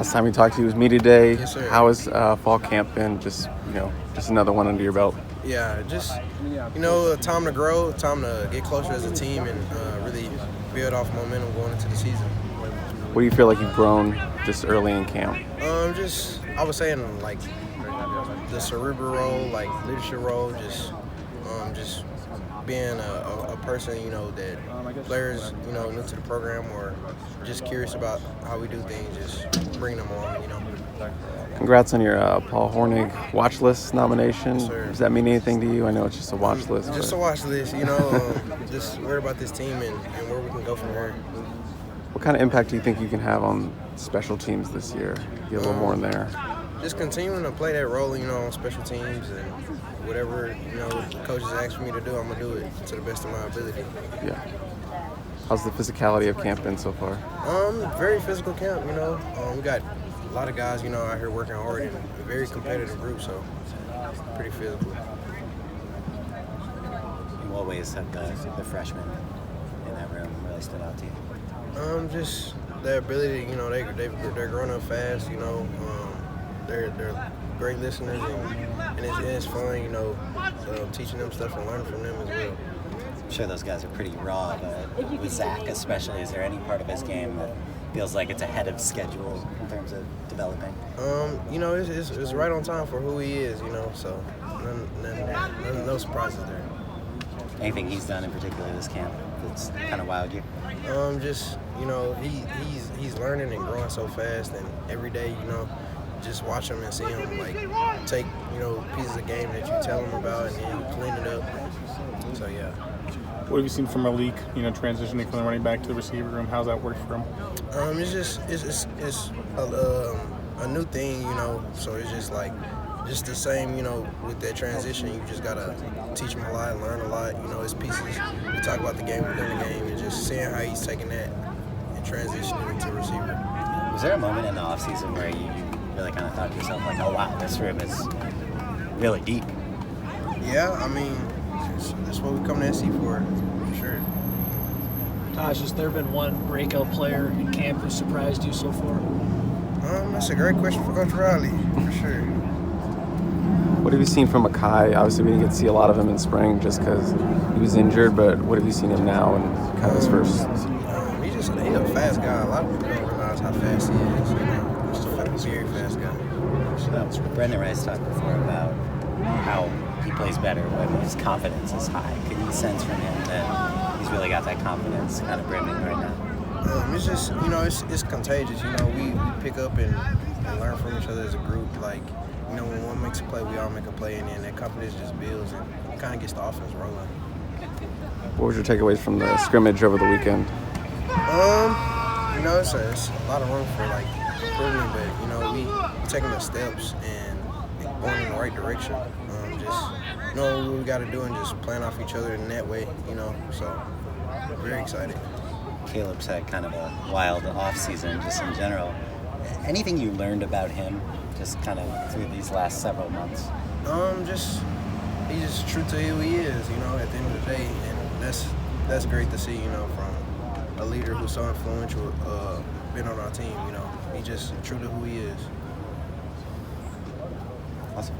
Last time we talked to you was media day. Yes, sir. How has fall camp been? Just another one under your belt. Yeah, just time to grow, time to get closer as a team, and really build off momentum going into the season. What do you feel like you've grown this early in camp? I was saying like the cerebral role, like leadership role, just being a person, that players, new to the program or just curious about how we do things, just bring them on, Congrats on your Paul Hornig watch list nomination. Yes, sir. Does that mean anything to you? I know it's just a watch list. Just but a watch list, just worry about this team and where we can go from here. What kind of impact do you think you can have on special teams this year? Get a little more in there. Just continuing to play that role, on special teams and whatever, the coaches ask me to do, I'm going to do it to the best of my ability. Yeah. How's the physicality of camp been so far? Very physical camp, we got a lot of guys, out here working hard and a very competitive group, so pretty physical. In what ways have the freshmen in that room really stood out to you? Just their ability, they're growing up fast, they're great listeners, and it's fun, teaching them stuff and learning from them as well. I'm sure those guys are pretty raw, but with Zach especially, is there any part of his game that feels like it's ahead of schedule in terms of developing? It's right on time for who he is, so no surprises there. Anything he's done in particular this camp that's kind of wowed you? He's learning and growing so fast, and every day, just watch him and see him take pieces of game that you tell him about and then clean it up. So yeah. What have you seen from Malik? Transitioning from the running back to the receiver room. How's that worked for him? It's a new thing, So it's just the same, with that transition. You just gotta teach him a lot, learn a lot. His pieces. We talk about the game within the game, and just seeing how he's taking that and transitioning into a receiver. Was there a moment in the offseason where you really kind of thought to yourself, like, oh wow, this room is really deep? Yeah, that's what we come to SC for sure. Tahj, has there been one breakout player in camp who surprised you so far? That's a great question for Coach Riley, for sure. What have you seen from Makai? Obviously, we didn't get to see a lot of him in spring just because he was injured, but what have you seen him now and kind of his first? He's a fast guy. A lot of people don't realize how fast he is. He's a very fast guy. Brendan Rice talked before about how he plays better when his confidence is high. Can you sense from him that he's really got that confidence kind of brimming right now? It's just, it's contagious. We pick up and learn from each other as a group. When one makes a play, we all make a play, and then that confidence just builds and kind of gets the offense rolling. What was your takeaways from the scrimmage over the weekend? It's a lot of room for improvement, but we taking the steps and going in the right direction. Just knowing what we got to do and just playing off each other in that way, So very excited. Caleb's had kind of a wild off season just in general. Anything you learned about him just kind of through these last several months? He's just true to who he is, at the end of the day, and that's great to see, from a leader who's so influential, been on our team, He's just true to who he is. Awesome.